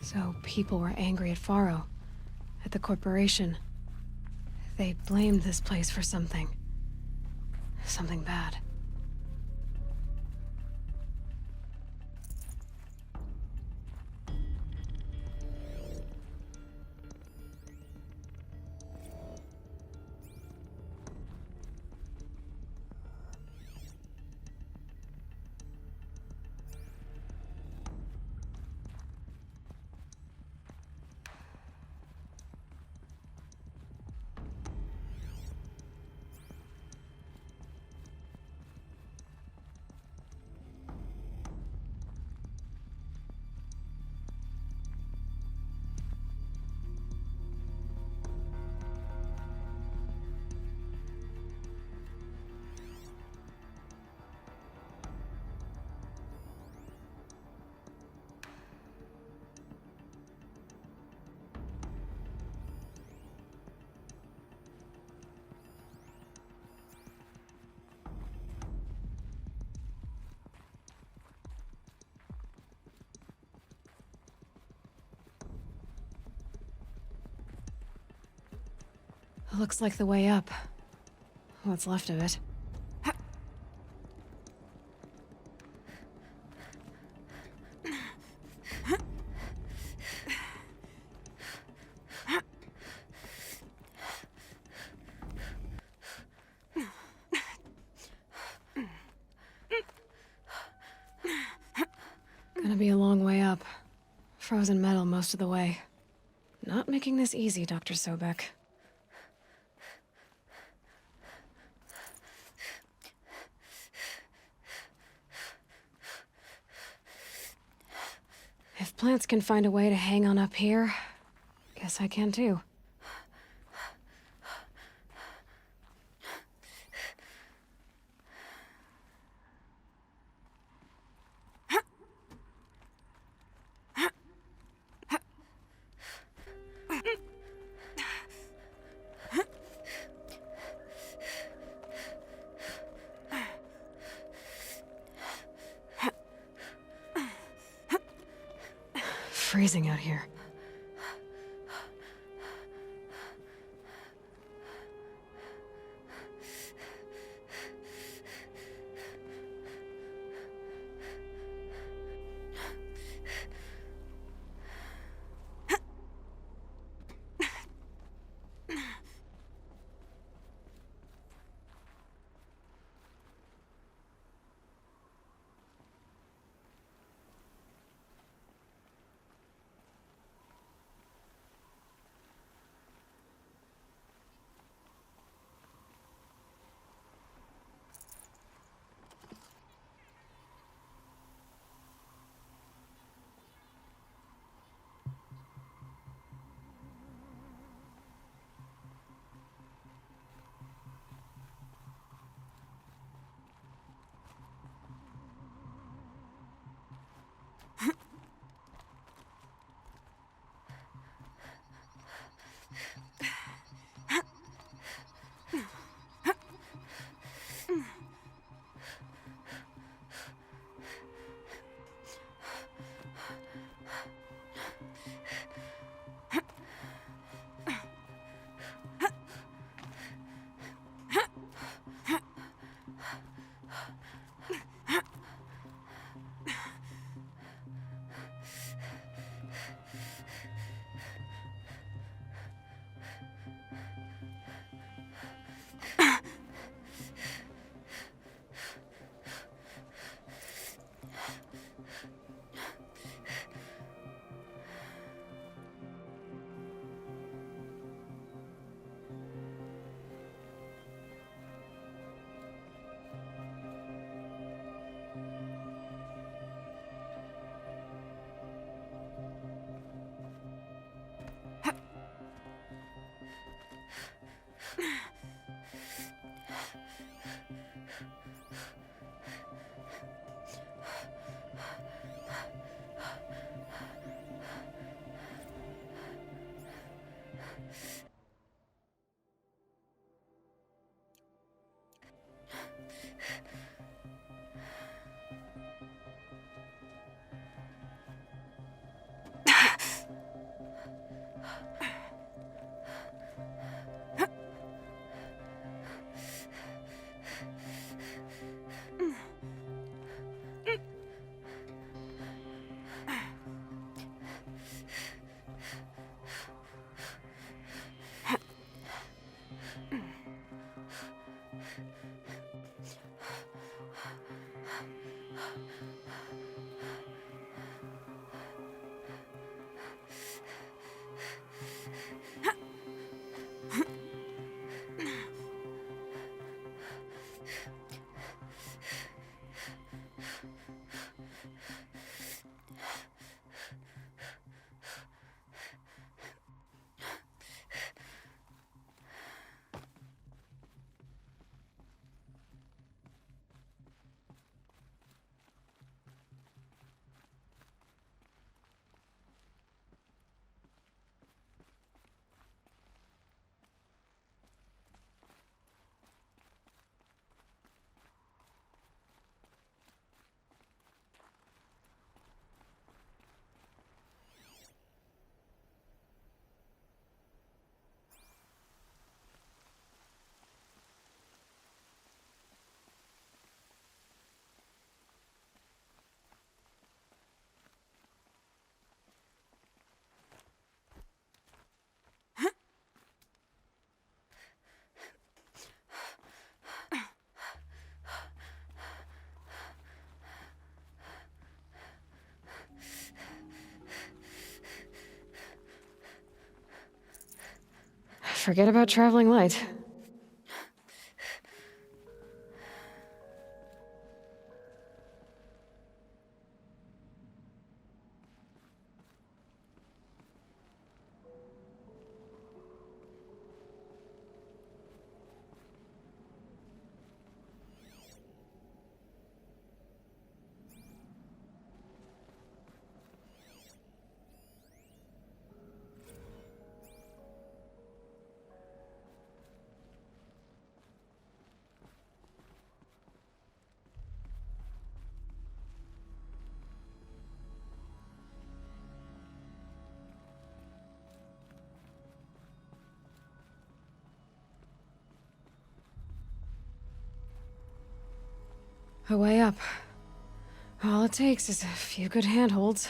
So people were angry at Faro, at the corporation. They blamed this place for something. Something bad. Looks like the way up. What's left of it. Gonna be a long way up. Frozen metal most of the way. Not making this easy, Dr. Sobek. If plants can find a way to hang on up here, guess I can too. Freezing out here. Forget about traveling light. A way up. All it takes is a few good handholds.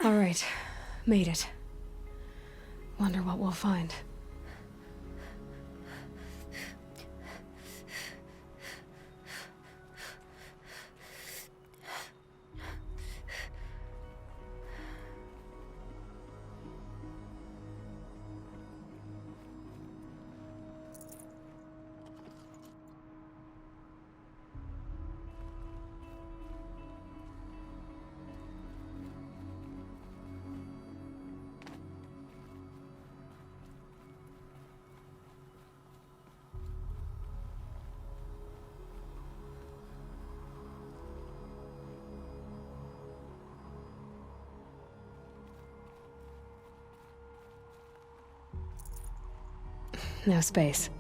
All right, made it. Wonder what we'll find. No space.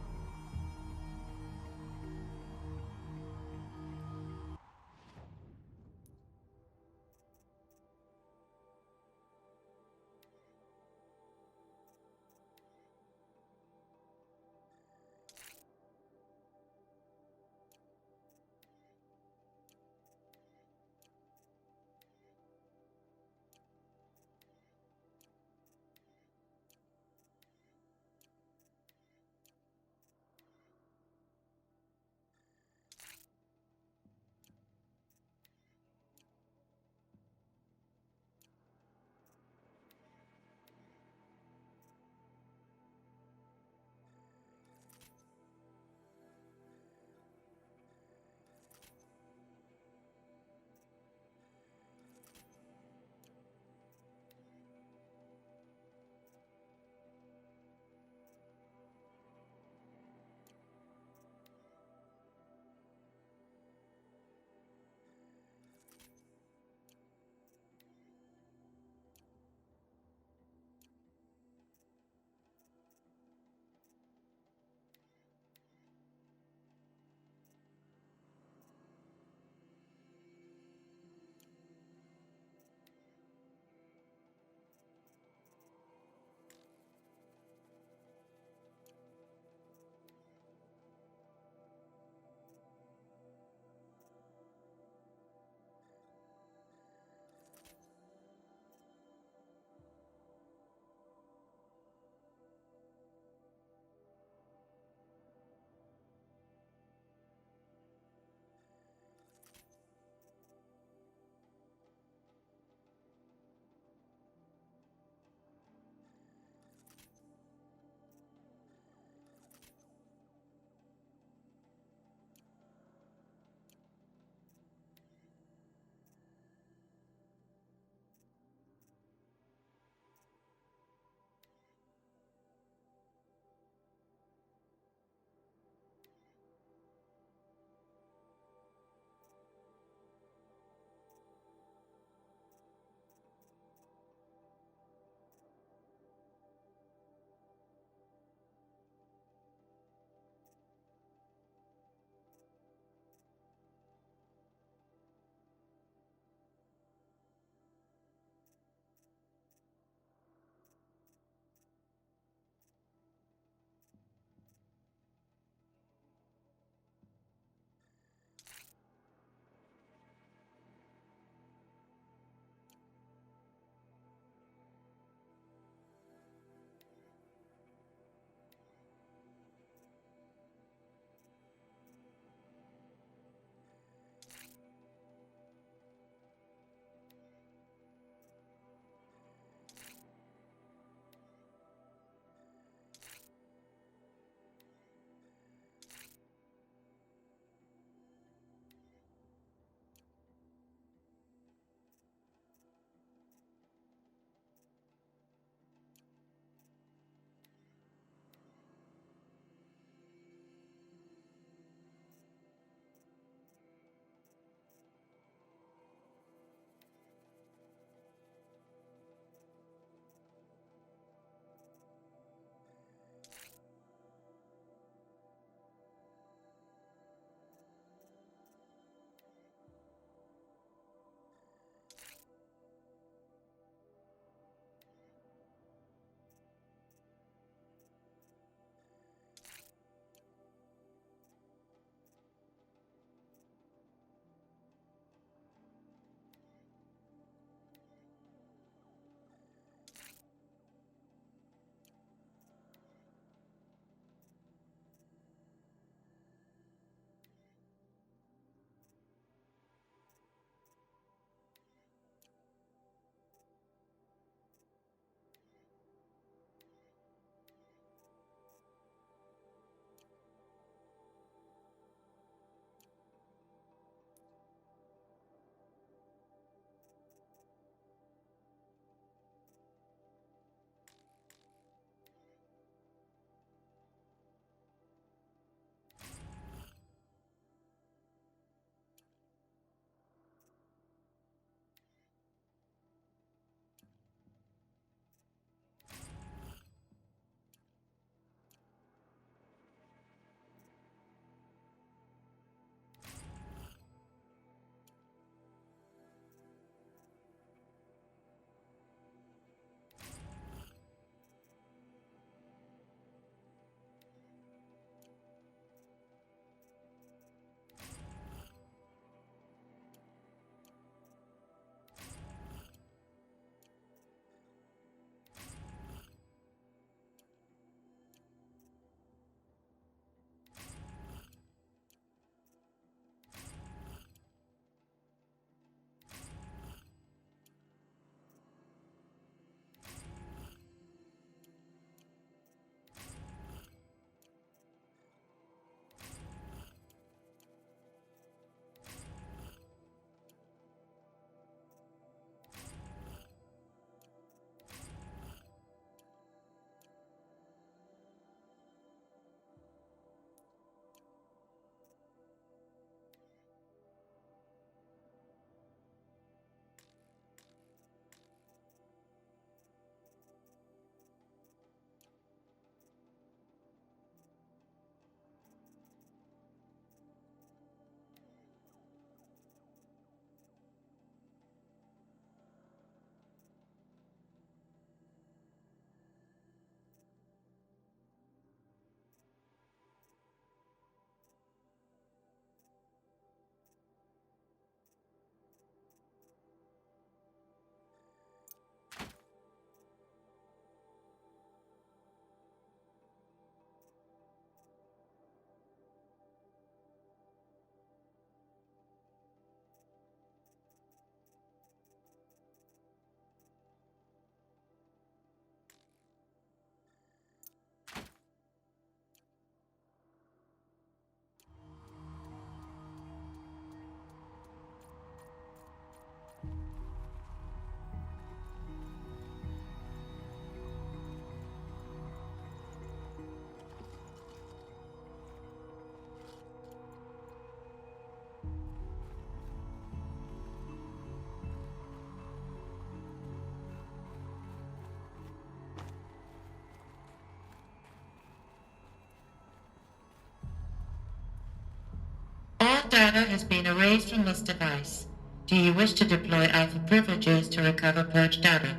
data has been erased from this device. Do you wish to deploy Alpha privileges to recover purged data?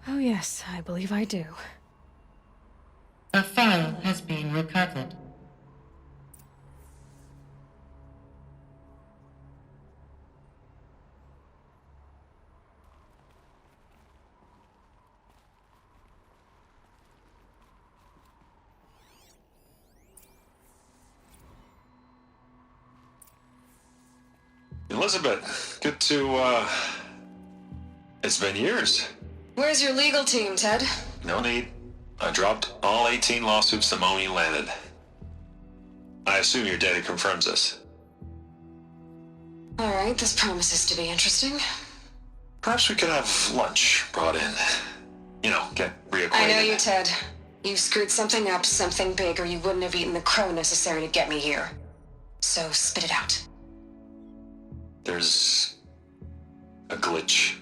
Oh yes, I believe I do. A file has been recovered. Elizabeth, good to, It's been years. Where's your legal team, Ted? No need. I dropped all 18 lawsuits the moment you landed. I assume your data confirms this. Alright, this promises to be interesting. Perhaps we could have lunch brought in. You know, get reacquainted. I know you, Ted. You've screwed something up, something big, or you wouldn't have eaten the crow necessary to get me here. So spit it out. There's a glitch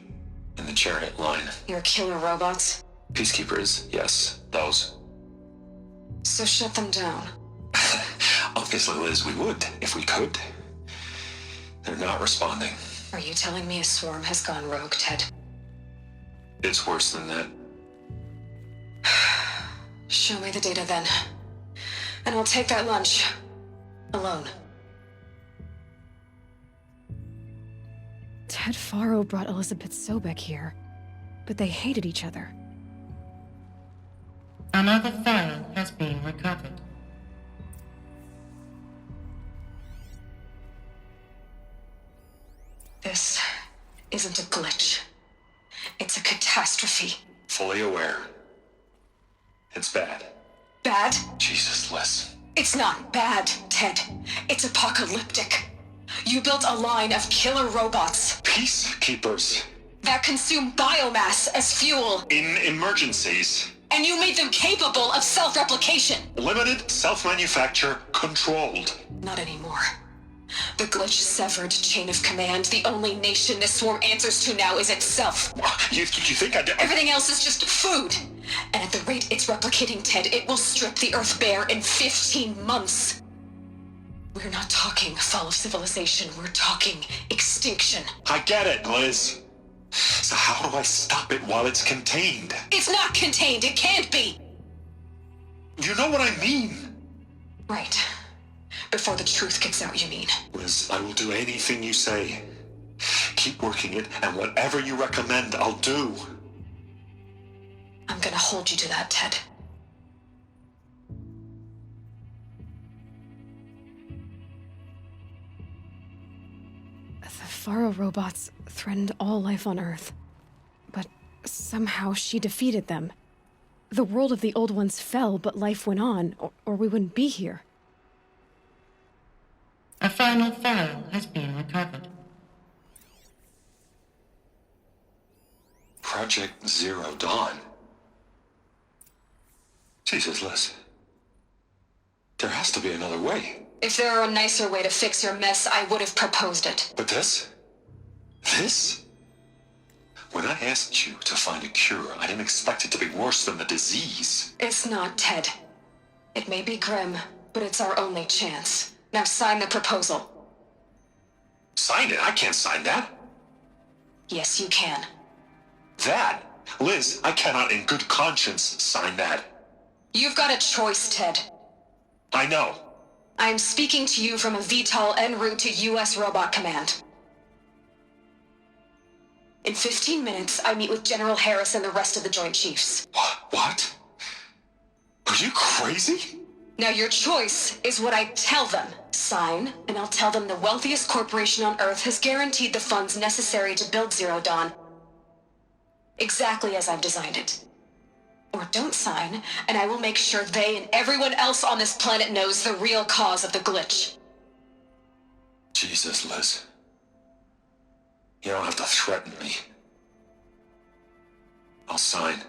in the chariot line. Your killer robots? Peacekeepers, yes, those. So shut them down. Obviously, Liz, we would, if we could. They're not responding. Are you telling me a swarm has gone rogue, Ted? It's worse than that. Show me the data then. And I'll take that lunch. Alone. Ted Faro brought Elizabeth Sobek here, but they hated each other. Another file has been recovered. This isn't a glitch. It's a catastrophe. Fully aware. It's bad. Bad? Jesus, Liz. It's not bad, Ted. It's apocalyptic. You built a line of killer robots Peacekeepers. that consume biomass as fuel, In emergencies. and you made them capable of self-replication. Limited, self-manufacture, controlled. Not anymore. The glitch severed chain of command. The only nation this swarm answers to now is itself. You think I... Everything else is just food. And at the rate it's replicating, Ted, it will strip the Earth bare in 15 months. We're not talking fall of civilization. We're talking extinction. I get it, Liz. So how do I stop it while it's contained? It's not contained. It can't be. You know what I mean. Right. Before the truth gets out, you mean? Liz, I will do anything you say. Keep working it, and whatever you recommend, I'll do. I'm gonna hold you to that, Ted. The Faro robots threatened all life on Earth. But somehow she defeated them. The world of the old ones fell, but life went on, or we wouldn't be here. A final file has been recovered. Project Zero Dawn. Jesus, Liz. There has to be another way. If there were a nicer way to fix your mess, I would have proposed it. But this? This? When I asked you to find a cure, I didn't expect it to be worse than the disease. It's not, Ted. It may be grim, but it's our only chance. Now sign the proposal. Sign it? I can't sign that. Yes, you can. That? Liz, I cannot in good conscience sign that. You've got a choice, Ted. I know. I'm speaking to you from a VTOL en route to U.S. Robot Command. In 15 minutes, I meet with General Harris and the rest of the Joint Chiefs. What? Are you crazy? Now your choice is what I tell them. Sign, and I'll tell them the wealthiest corporation on Earth has guaranteed the funds necessary to build Zero Dawn. Exactly as I've designed it. Or don't sign, and I will make sure they and everyone else on this planet knows the real cause of the glitch. Jesus, Liz. You don't have to threaten me. I'll sign.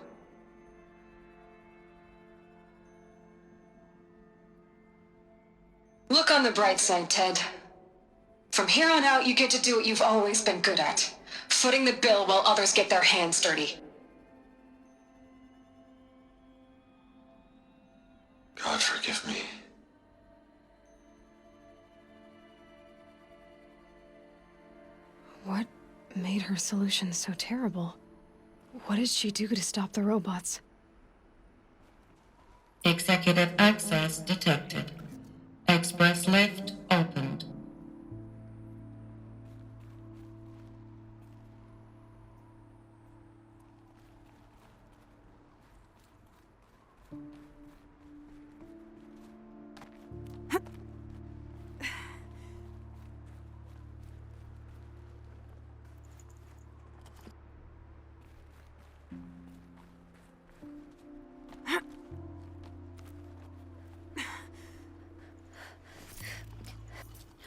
Look on the bright side, Ted. From here on out, you get to do what you've always been good at. Footing the bill while others get their hands dirty. God forgive me. made her solution so terrible? What did she do to stop the robots? Executive access detected. Express lift opened.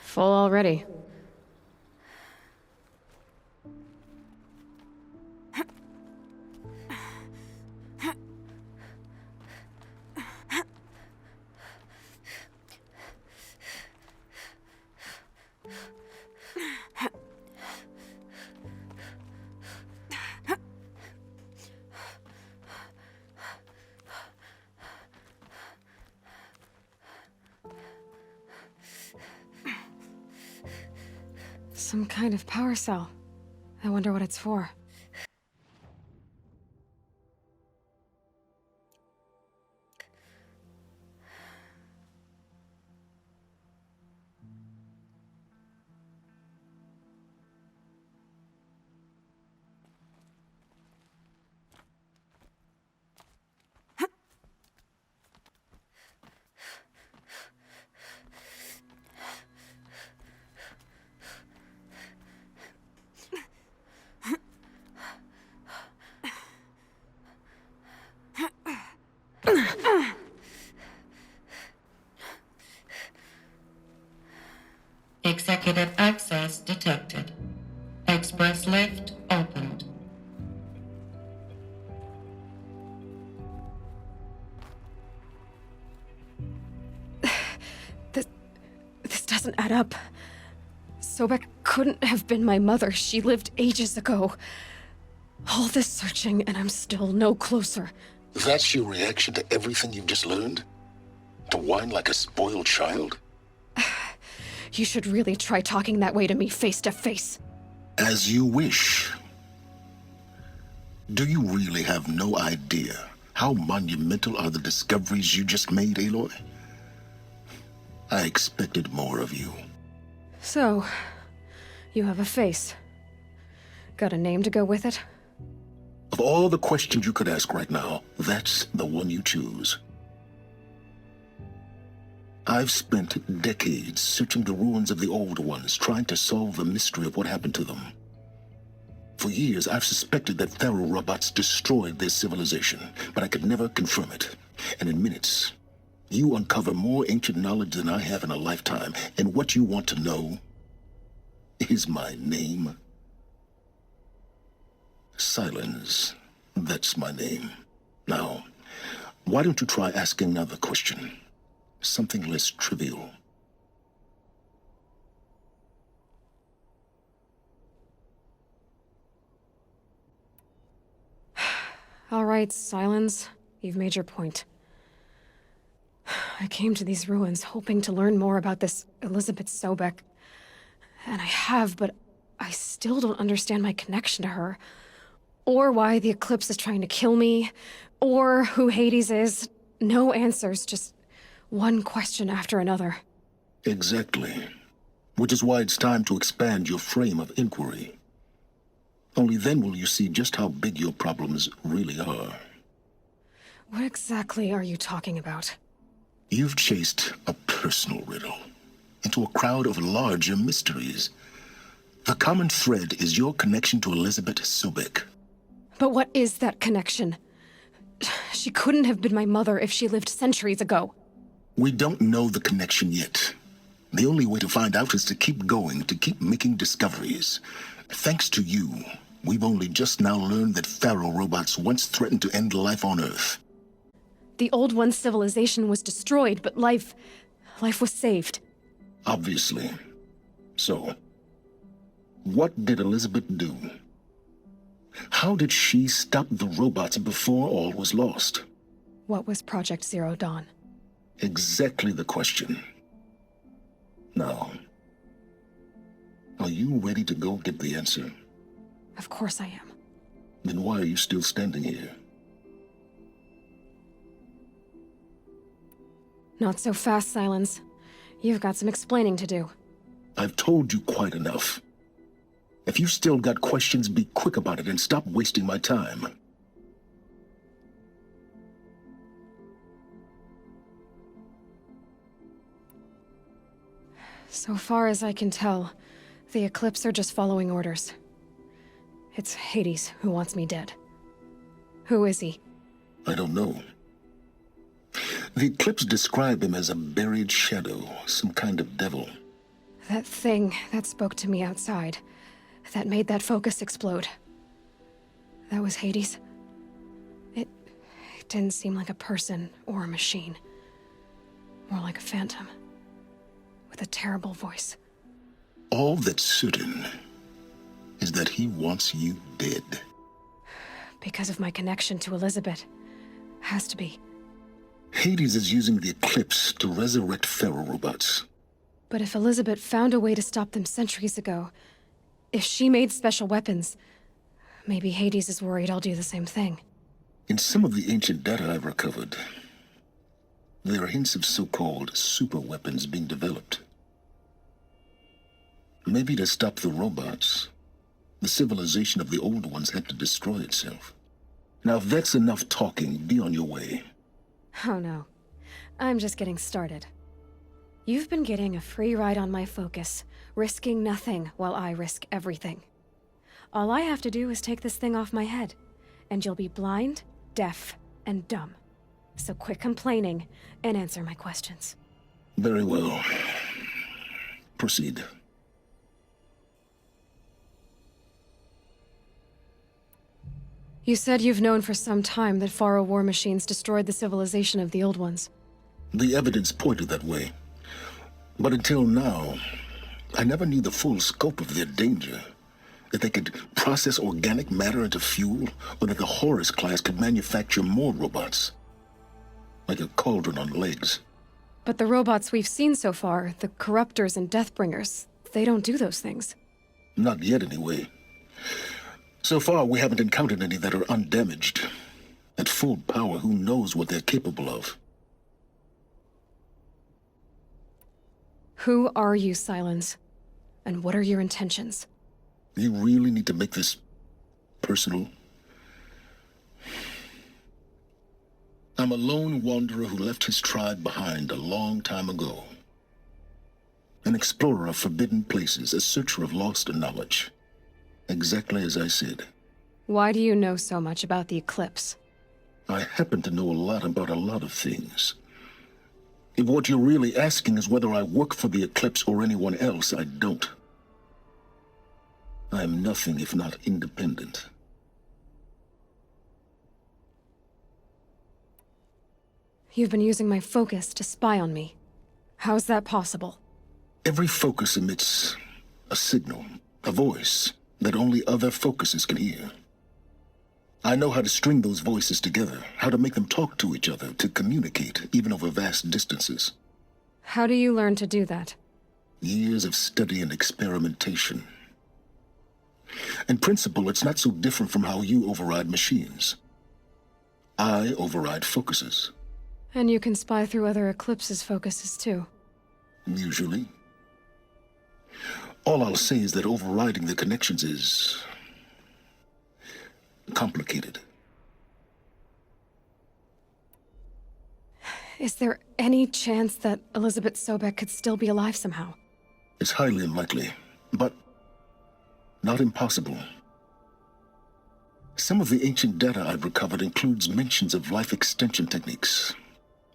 Full already. Some kind of power cell. I wonder what it's for. Executive access detected. Express lift opened. This doesn't add up. Sobek couldn't have been my mother. She lived ages ago. All this searching, and I'm still no closer. That's your reaction to everything you've just learned? To whine like a spoiled child? You should really try talking that way to me face to face. As you wish. Do you really have no idea how monumental are the discoveries you just made, Aloy? I expected more of you. So, you have a face. Got a name to go with it? Of all the questions you could ask right now, that's the one you choose. I've spent decades searching the ruins of the old ones, trying to solve the mystery of what happened to them. For years, I've suspected that Faro robots destroyed their civilization, but I could never confirm it. And in minutes, you uncover more ancient knowledge than I have in a lifetime, and what you want to know is my name. Silence. That's my name. Now, why don't you try asking another question? Something less trivial. All right, Silence. You've made your point. I came to these ruins hoping to learn more about this Elizabeth Sobek. And I have, but I still don't understand my connection to her. Or why the Eclipse is trying to kill me. Or who Hades is. No answers, just one question after another. Exactly. Which is why it's time to expand your frame of inquiry. Only then will you see just how big your problems really are. What exactly are you talking about? You've chased a personal riddle into a crowd of larger mysteries. The common thread is your connection to Elizabeth Sobek. But what is that connection? She couldn't have been my mother if she lived centuries ago. We don't know the connection yet. The only way to find out is to keep going, to keep making discoveries. Thanks to you, we've only just now learned that Faro robots once threatened to end life on Earth. The Old One's civilization was destroyed, but life was saved. Obviously. So, what did Elizabeth do? How did she stop the robots before all was lost? What was Project Zero Dawn? Exactly the question. Now, are you ready to go get the answer? Of course I am. Then why are you still standing here? Not so fast, Silence. You've got some explaining to do. I've told you quite enough. If you still got questions, be quick about it and stop wasting my time. So far as I can tell, the Eclipse are just following orders. It's Hades who wants me dead. Who is he? I don't know. The Eclipse describe him as a buried shadow, some kind of devil. That thing that spoke to me outside, that made that focus explode. That was Hades. It didn't seem like a person or a machine. More like a phantom. With a terrible voice. All that's certain is that he wants you dead. Because of my connection to Elizabeth. Has to be. Hades is using the Eclipse to resurrect Faro robots. But if Elizabeth found a way to stop them centuries ago, if she made special weapons, maybe Hades is worried I'll do the same thing. In some of the ancient data I've recovered, there are hints of so-called super weapons being developed. Maybe to stop the robots, the civilization of the old ones had to destroy itself. Now, if that's enough talking, be on your way. Oh no. I'm just getting started. You've been getting a free ride on my focus, risking nothing while I risk everything. All I have to do is take this thing off my head, and you'll be blind, deaf, and dumb. So quit complaining and answer my questions. Very well. Proceed. You said you've known for some time that Faro war machines destroyed the civilization of the old ones. The evidence pointed that way. But until now, I never knew the full scope of their danger. That they could process organic matter into fuel, or that the Horus class could manufacture more robots. Like a cauldron on legs. But the robots we've seen so far, the Corruptors and Deathbringers, they don't do those things. Not yet, anyway. So far, we haven't encountered any that are undamaged. At full power, who knows what they're capable of? Who are you, Silence? And what are your intentions? You really need to make this personal? I'm a lone wanderer who left his tribe behind a long time ago. An explorer of forbidden places, a searcher of lost knowledge. Exactly as I said. Why do you know so much about the Eclipse? I happen to know a lot about a lot of things. If what you're really asking is whether I work for the Eclipse or anyone else, I don't. I am nothing if not independent. You've been using my focus to spy on me. How's that possible? Every focus emits a signal, a voice, that only other focuses can hear. I know how to string those voices together, how to make them talk to each other, to communicate, even over vast distances. How do you learn to do that? Years of study and experimentation. In principle, it's not so different from how you override machines. I override focuses. And you can spy through other Eclipse's focuses too. Usually. All I'll say is that overriding the connections is complicated. Is there any chance that Elizabeth Sobek could still be alive somehow? It's highly unlikely, but not impossible. Some of the ancient data I've recovered includes mentions of life extension techniques.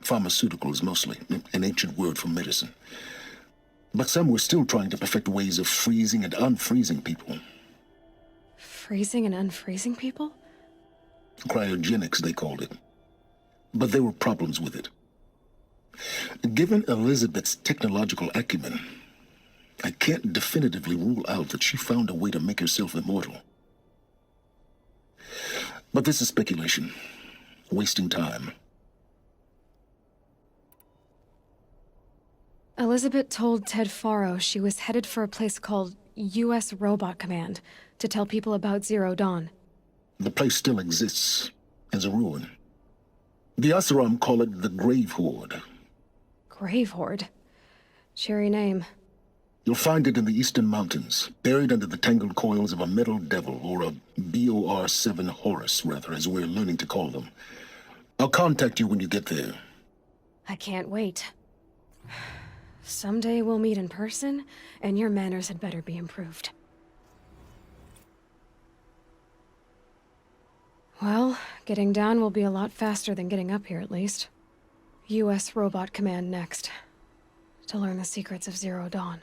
Pharmaceuticals, mostly, an ancient word for medicine. But some were still trying to perfect ways of freezing and unfreezing people. Freezing and unfreezing people? Cryogenics, they called it. But there were problems with it. Given Elizabeth's technological acumen, I can't definitively rule out that she found a way to make herself immortal. But this is speculation. Wasting time. Elizabeth told Ted Faro she was headed for a place called U.S. Robot Command to tell people about Zero Dawn. The place still exists as a ruin. The Asaram call it the Grave Horde. Grave Horde? Cheery name. You'll find it in the eastern mountains, buried under the tangled coils of a metal devil, or a BOR-7 Horus, rather, as we're learning to call them. I'll contact you when you get there. I can't wait. Someday we'll meet in person, and your manners had better be improved. Well, getting down will be a lot faster than getting up here, at least. U.S. Robot Command next. To learn the secrets of Zero Dawn.